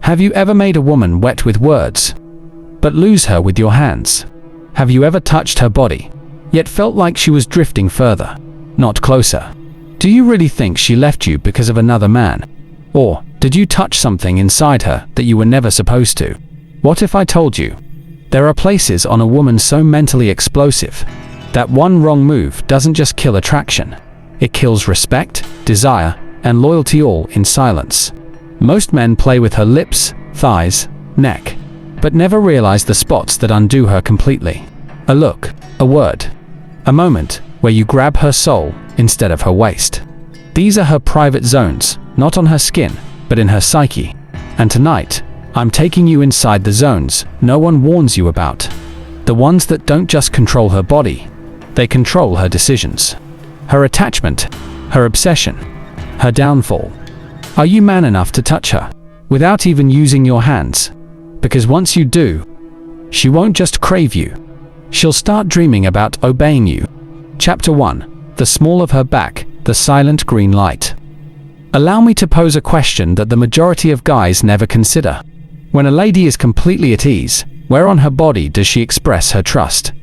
Have you ever made a woman wet with words, but lose her with your hands? Have you ever touched her body, yet felt like she was drifting further, not closer? Do you really think she left you because of another man? Or did you touch something inside her that you were never supposed to? What if I told you there are places on a woman so mentally explosive that one wrong move doesn't just kill attraction, it kills respect, desire, and loyalty all in silence? Most men play with her lips, thighs, neck, but never realize the spots that undo her completely. A look, a word, a moment where you grab her soul instead of her waist. These are her private zones, not on her skin, but in her psyche. And tonight, I'm taking you inside the zones no one warns you about. The ones that don't just control her body, they control her decisions, her attachment, her obsession, her downfall. Are you man enough to touch her without even using your hands? Because once you do, she won't just crave you. She'll start dreaming about obeying you. Chapter 1. The small of her back, the silent green light. Allow me to pose a question that the majority of guys never consider. When a lady is completely at ease, where on her body does she express her trust?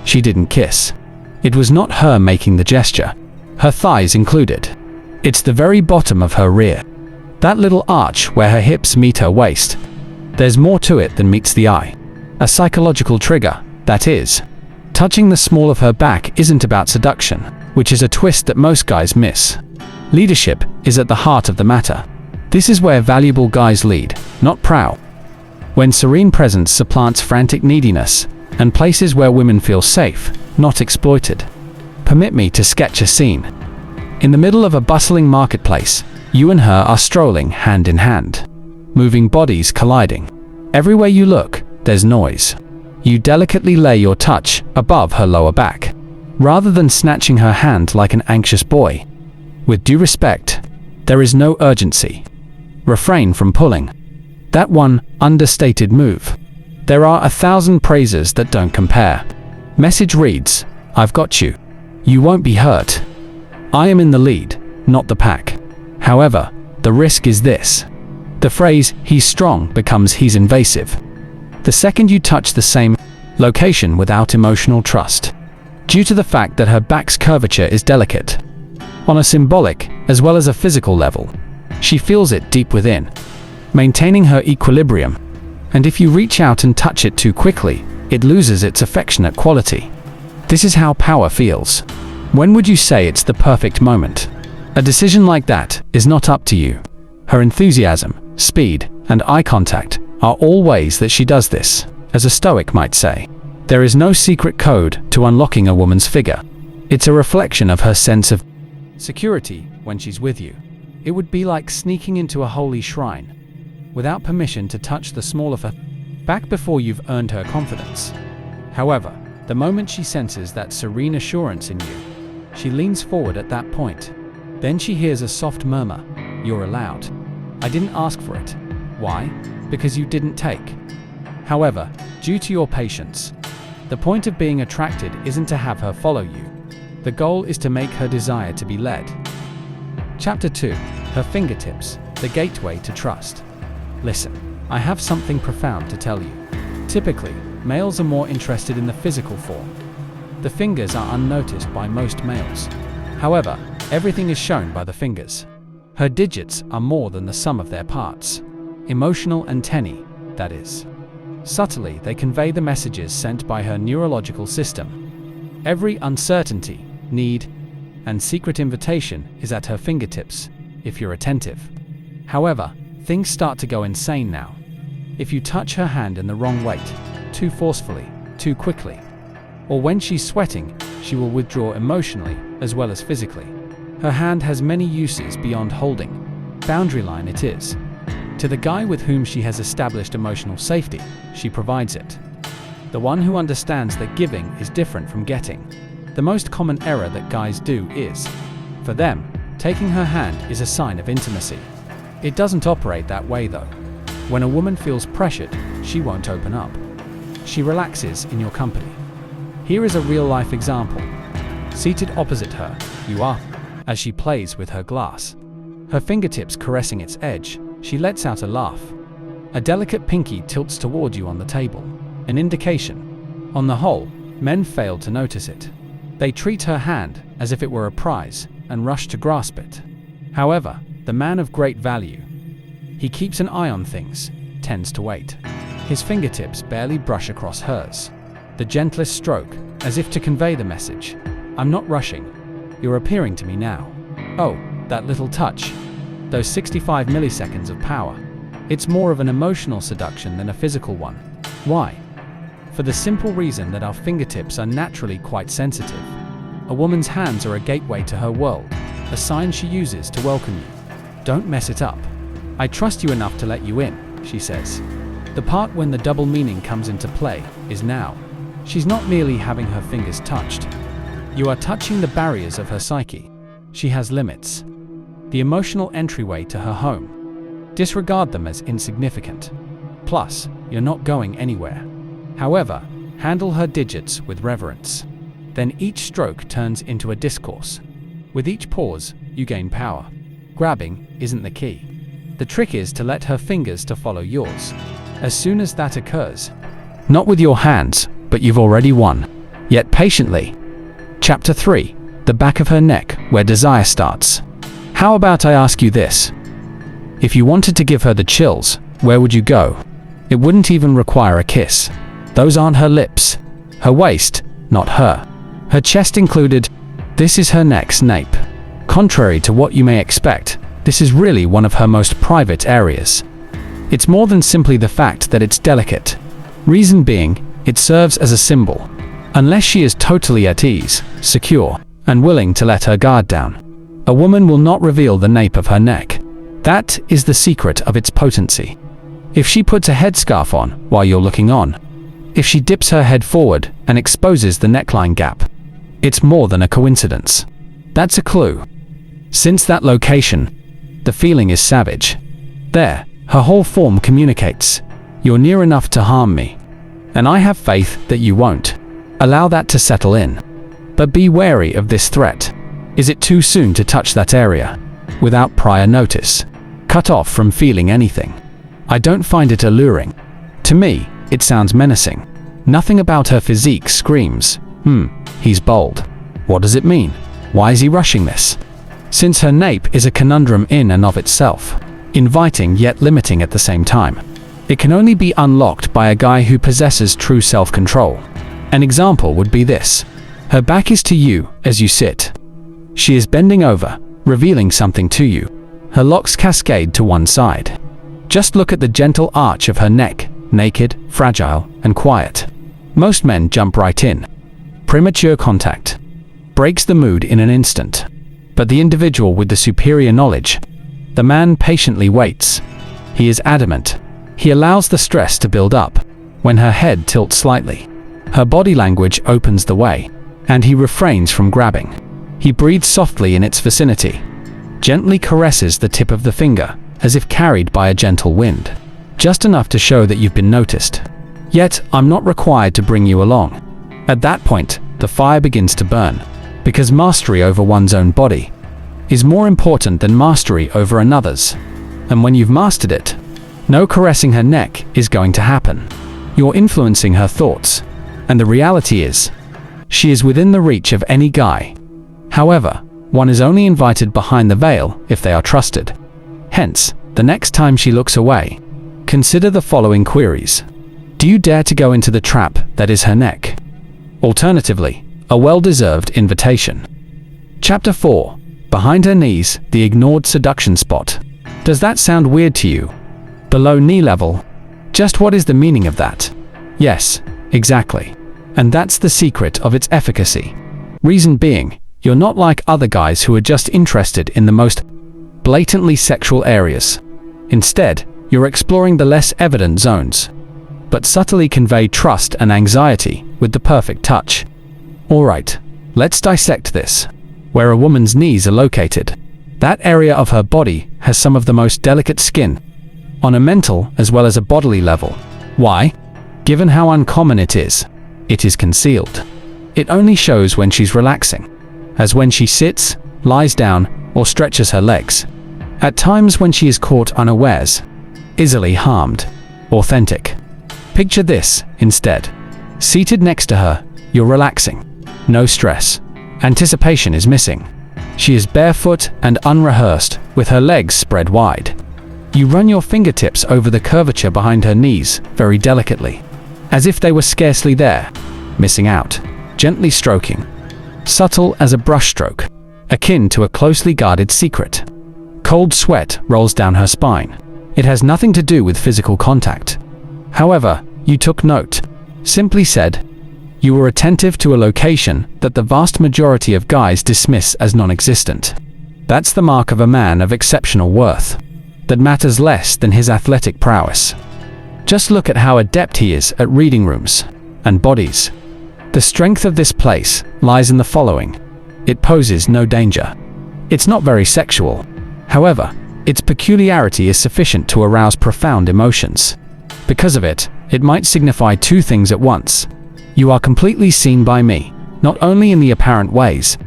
She didn't kiss. It was not her making the gesture, her thighs included. It's the very bottom of her rear. That little arch where her hips meet her waist. There's more to it than meets the eye. A psychological trigger, that is. Touching the small of her back isn't about seduction, which is a twist that most guys miss. Leadership is at the heart of the matter. This is where valuable guys lead, not prowl. When serene presence supplants frantic neediness, and places where women feel safe, not exploited. Permit me to sketch a scene. In the middle of a bustling marketplace, you and her are strolling hand in hand. Moving bodies colliding. Everywhere you look, there's noise. You delicately lay your touch above her lower back, rather than snatching her hand like an anxious boy. With due respect, there is no urgency. Refrain from pulling. That one understated move. There are 1,000 praises that don't compare. Message reads, I've got you. You won't be hurt. I am in the lead, not the pack. However, the risk is this. The phrase, he's strong, becomes he's invasive. The second you touch the same location without emotional trust, due to the fact that her back's curvature is delicate, on a symbolic as well as a physical level, she feels it deep within, maintaining her equilibrium. And if you reach out and touch it too quickly, it loses its affectionate quality. This is how power feels. When would you say it's the perfect moment? A decision like that is not up to you. Her enthusiasm, speed, and eye contact are all ways that she does this. As a Stoic might say, there is no secret code to unlocking a woman's figure. It's a reflection of her sense of security when she's with you. It would be like sneaking into a holy shrine without permission to touch the small of her back before you've earned her confidence. However, the moment she senses that serene assurance in you, she leans forward at that point. Then she hears a soft murmur, "You're allowed. I didn't ask for it." Why? Because you didn't take. However, due to your patience, the point of being attracted isn't to have her follow you. The goal is to make her desire to be led. Chapter 2. Her fingertips, the gateway to trust. Listen, I have something profound to tell you. Typically, males are more interested in the physical form. The fingers are unnoticed by most males. However, everything is shown by the fingers. Her digits are more than the sum of their parts. Emotional antennae, that is. Subtly, they convey the messages sent by her neurological system. Every uncertainty, need, and secret invitation is at her fingertips, if you're attentive. However, things start to go insane now. If you touch her hand in the wrong weight, too forcefully, too quickly, or when she's sweating, she will withdraw emotionally as well as physically. Her hand has many uses beyond holding. Boundary line it is. To the guy with whom she has established emotional safety, she provides it. The one who understands that giving is different from getting. The most common error that guys do is, for them, taking her hand is a sign of intimacy. It doesn't operate that way though. When a woman feels pressured, she won't open up. She relaxes in your company. Here is a real-life example. Seated opposite her, you are, as she plays with her glass. Her fingertips caressing its edge, she lets out a laugh. A delicate pinky tilts toward you on the table, an indication. On the whole, men fail to notice it. They treat her hand as if it were a prize and rush to grasp it. However, the man of great value, he keeps an eye on things, tends to wait. His fingertips barely brush across hers. The gentlest stroke, as if to convey the message. I'm not rushing. You're appearing to me now. Oh, that little touch. Those 65 milliseconds of power. It's more of an emotional seduction than a physical one. Why? For the simple reason that our fingertips are naturally quite sensitive. A woman's hands are a gateway to her world, a sign she uses to welcome you. Don't mess it up. I trust you enough to let you in, she says. The part when the double meaning comes into play is now. She's not merely having her fingers touched. You are touching the barriers of her psyche. She has limits. The emotional entryway to her home. Disregard them as insignificant. Plus, you're not going anywhere. However, handle her digits with reverence. Then each stroke turns into a discourse. With each pause, you gain power. Grabbing isn't the key. The trick is to let her fingers to follow yours. As soon as that occurs, not with your hands, but you've already won. Yet patiently. Chapter 3. The back of her neck, where desire starts. How about I ask you this? If you wanted to give her the chills, where would you go? It wouldn't even require a kiss. Those aren't her lips. Her waist, not her. Her chest included. This is her neck's nape. Contrary to what you may expect, this is really one of her most private areas. It's more than simply the fact that it's delicate. Reason being, it serves as a symbol. Unless she is totally at ease, secure, and willing to let her guard down, a woman will not reveal the nape of her neck. That is the secret of its potency. If she puts a headscarf on while you're looking on, if she dips her head forward and exposes the neckline gap, it's more than a coincidence. That's a clue. Since that location, the feeling is savage. There, her whole form communicates. You're near enough to harm me. And I have faith that you won't. Allow that to settle in. But be wary of this threat. Is it too soon to touch that area? Without prior notice. Cut off from feeling anything. I don't find it alluring. To me, it sounds menacing. Nothing about her physique screams, he's bold. What does it mean? Why is he rushing this? Since her nape is a conundrum in and of itself, inviting yet limiting at the same time. It can only be unlocked by a guy who possesses true self-control. An example would be this. Her back is to you as you sit. She is bending over, revealing something to you. Her locks cascade to one side. Just look at the gentle arch of her neck, naked, fragile, and quiet. Most men jump right in. Premature contact breaks the mood in an instant. But the individual with the superior knowledge, the man patiently waits. He is adamant. He allows the stress to build up. When her head tilts slightly, her body language opens the way, and he refrains from grabbing. He breathes softly in its vicinity, gently caresses the tip of the finger, as if carried by a gentle wind, just enough to show that you've been noticed. Yet, I'm not required to bring you along. At that point, the fire begins to burn, because mastery over one's own body is more important than mastery over another's. And when you've mastered it, no caressing her neck is going to happen. You're influencing her thoughts, and the reality is, she is within the reach of any guy. However, one is only invited behind the veil if they are trusted. Hence, the next time she looks away, consider the following queries. Do you dare to go into the trap that is her neck? Alternatively, a well-deserved invitation. Chapter 4. Behind her knees, the ignored seduction spot. Does that sound weird to you? Below knee level? Just what is the meaning of that? Yes, exactly. And that's the secret of its efficacy. Reason being, you're not like other guys who are just interested in the most blatantly sexual areas. Instead, you're exploring the less evident zones, but subtly convey trust and anxiety with the perfect touch. Alright, let's dissect this. Where a woman's knees are located, that area of her body has some of the most delicate skin, on a mental as well as a bodily level. Why? Given how uncommon it is concealed. It only shows when she's relaxing, as when she sits, lies down, or stretches her legs. At times when she is caught unawares, easily harmed. authentic. Picture this, instead. Seated next to her, you're relaxing. No stress. Anticipation is missing. She is barefoot and unrehearsed, with her legs spread wide. You run your fingertips over the curvature behind her knees, very delicately, as if they were scarcely there, missing out, gently stroking. Subtle as a brushstroke, akin to a closely guarded secret. Cold sweat rolls down her spine. It has nothing to do with physical contact. However, you took note. Simply said, you were attentive to a location that the vast majority of guys dismiss as non-existent. That's the mark of a man of exceptional worth, that matters less than his athletic prowess. Just look at how adept he is at reading rooms and bodies. The strength of this place lies in the following. It poses no danger. It's not very sexual. However, its peculiarity is sufficient to arouse profound emotions. Because of it, it might signify two things at once. You are completely seen by me, not only in the apparent ways.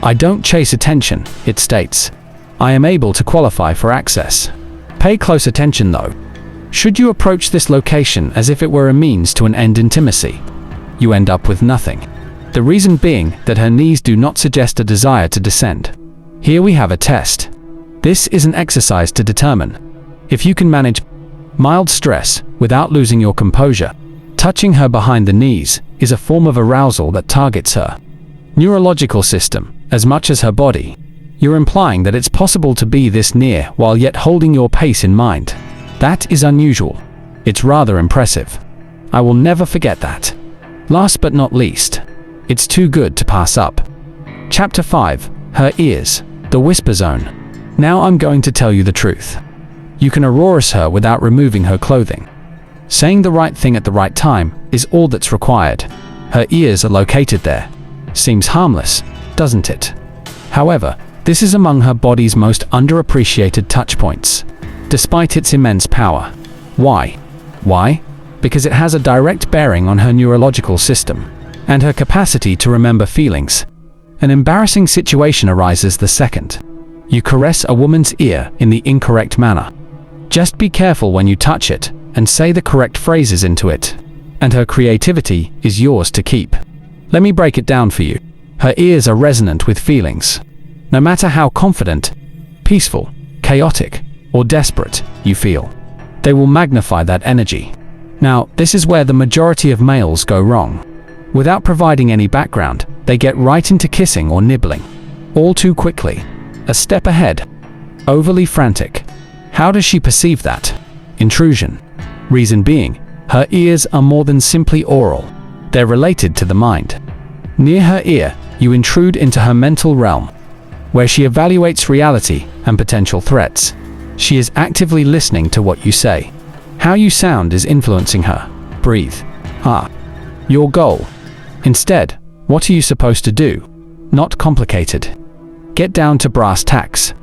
I don't chase attention, it states. I am able to qualify for access. Pay close attention though. Should you approach this location as if it were a means to an end intimacy, you end up with nothing. The reason being that her knees do not suggest a desire to descend. Here we have a test. This is an exercise to determine if you can manage mild stress without losing your composure. Touching her behind the knees is a form of arousal that targets her neurological system as much as her body. You're implying that it's possible to be this near while yet holding your pace in mind. That is unusual. It's rather impressive. I will never forget that. Last but not least, it's too good to pass up. Chapter 5. Her ears. The whisper zone. Now I'm going to tell you the truth. You can arouse her without removing her clothing. Saying the right thing at the right time is all that's required. Her ears are located there. Seems harmless, doesn't it? However, this is among her body's most underappreciated touch points, despite its immense power. Why? Why? Because it has a direct bearing on her neurological system and her capacity to remember feelings. An embarrassing situation arises the second you caress a woman's ear in the incorrect manner. Just be careful when you touch it and say the correct phrases into it, and her creativity is yours to keep. Let me break it down for you. Her ears are resonant with feelings. No matter how confident, peaceful, chaotic, or desperate you feel, they will magnify that energy. Now, this is where the majority of males go wrong. Without providing any background, they get right into kissing or nibbling. All too quickly. A step ahead. Overly frantic. How does she perceive that? Intrusion. Reason being, her ears are more than simply oral. They're related to the mind. Near her ear, you intrude into her mental realm, where she evaluates reality and potential threats. She is actively listening to what you say. How you sound is influencing her. Breathe. Your goal. Instead, what are you supposed to do? Not complicated. Get down to brass tacks.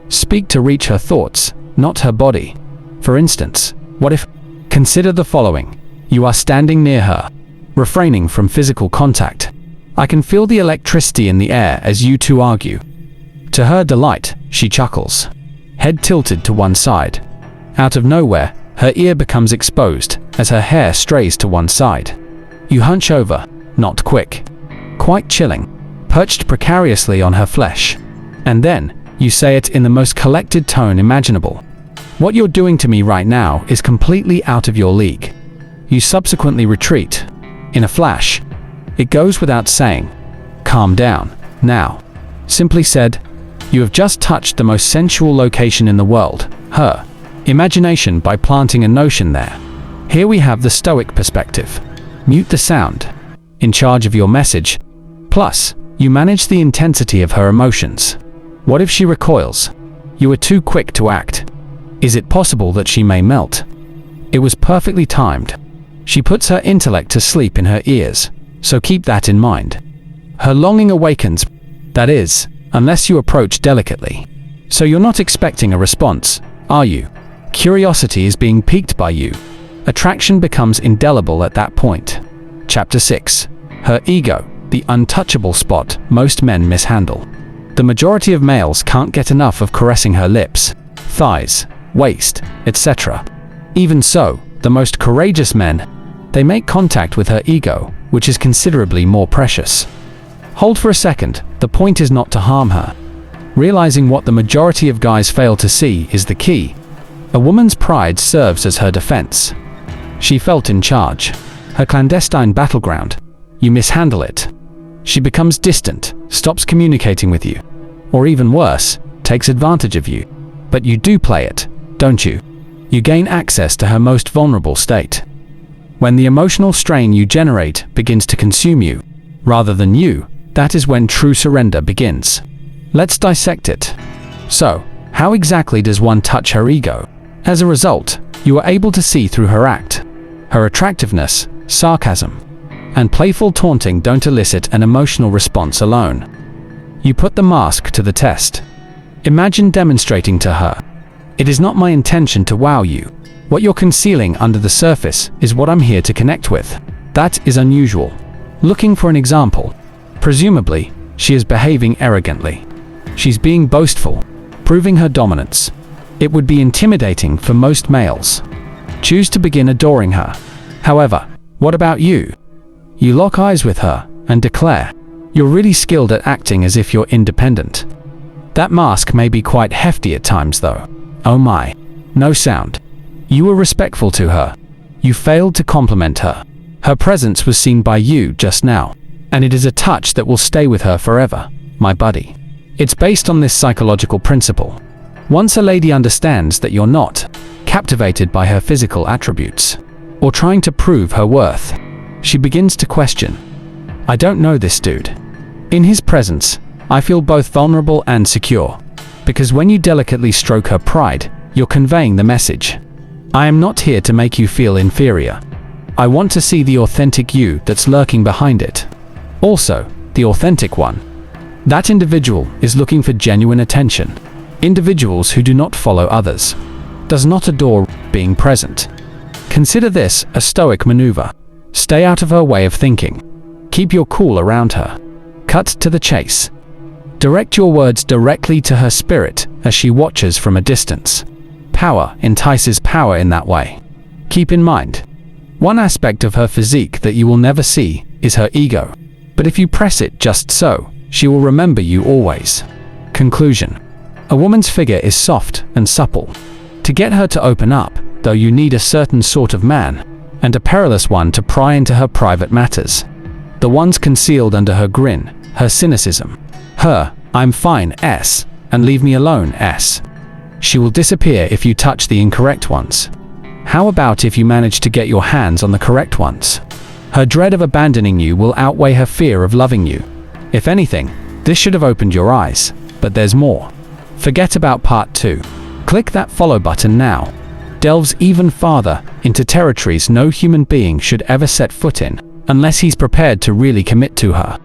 Speak to reach her thoughts, not her body. For instance, what if... Consider the following. You are standing near her, refraining from physical contact. I can feel the electricity in the air as you two argue. To her delight, she chuckles, head tilted to one side. Out of nowhere, her ear becomes exposed as her hair strays to one side. You hunch over, not quick, quite chilling, perched precariously on her flesh. And then, you say it in the most collected tone imaginable. What you're doing to me right now is completely out of your league. You subsequently retreat. In a flash. It goes without saying. Calm down, now. Simply said, you have just touched the most sensual location in the world, her imagination, by planting a notion there. Here we have the Stoic perspective. Mute the sound. In charge of your message. Plus, you manage the intensity of her emotions. What if she recoils? You are too quick to act. Is it possible that she may melt? It was perfectly timed. She puts her intellect to sleep in her ears, so keep that in mind. Her longing awakens, that is, unless you approach delicately. So you're not expecting a response, are you? Curiosity is being piqued by you. Attraction becomes indelible at that point. Chapter 6. Her ego, the untouchable spot most men mishandle. The majority of males can't get enough of caressing her lips, thighs, waist, etc. Even so, The most courageous men, they make contact with her ego, which is considerably more precious. Hold for a second, the point is not to harm her. Realizing what the majority of guys fail to see is the key. A woman's pride serves as her defense. She felt in charge. Her clandestine battleground. You mishandle it. She becomes distant, stops communicating with you. Or even worse, takes advantage of you. But you do play it, don't you? You gain access to her most vulnerable state. When the emotional strain you generate begins to consume you, rather than you, that is when true surrender begins. Let's dissect it. So, how exactly does one touch her ego? As a result, you are able to see through her act. Her attractiveness, sarcasm, and playful taunting don't elicit an emotional response alone. You put the mask to the test. Imagine demonstrating to her. It is not my intention to wow you. What you're concealing under the surface is what I'm here to connect with. That is unusual. Looking for an example. Presumably, she is behaving arrogantly. She's being boastful, proving her dominance. It would be intimidating for most males. Choose to begin adoring her. However, what about you? You lock eyes with her and declare, you're really skilled at acting as if you're independent. That mask may be quite hefty at times though. Oh my. No sound. You were respectful to her. You failed to compliment her. Her presence was seen by you just now. And it is a touch that will stay with her forever, my buddy. It's based on this psychological principle. Once a lady understands that you're not captivated by her physical attributes, or trying to prove her worth, she begins to question. I don't know this dude. In his presence, I feel both vulnerable and secure. Because when you delicately stroke her pride, you're conveying the message. I am not here to make you feel inferior. I want to see the authentic you that's lurking behind it. Also, the authentic one. That individual is looking for genuine attention. Individuals who do not follow others. Does not adore being present. Consider this a Stoic maneuver. Stay out of her way of thinking. Keep your cool around her. Cut to the chase. Direct your words directly to her spirit as she watches from a distance. Power entices power in that way. Keep in mind, one aspect of her physique that you will never see is her ego. But if you press it just so, she will remember you always. Conclusion. A woman's figure is soft and supple. To get her to open up, though, you need a certain sort of man, and a perilous one to pry into her private matters. The ones concealed under her grin, her cynicism, her "I'm fine" s, and "leave me alone" s. She will disappear if you touch the incorrect ones. How about if you manage to get your hands on the correct ones? Her dread of abandoning you will outweigh her fear of loving you. If anything, this should have opened your eyes, but there's more. Forget about part 2. Click that follow button now. Delves even farther into territories no human being should ever set foot in, unless he's prepared to really commit to her.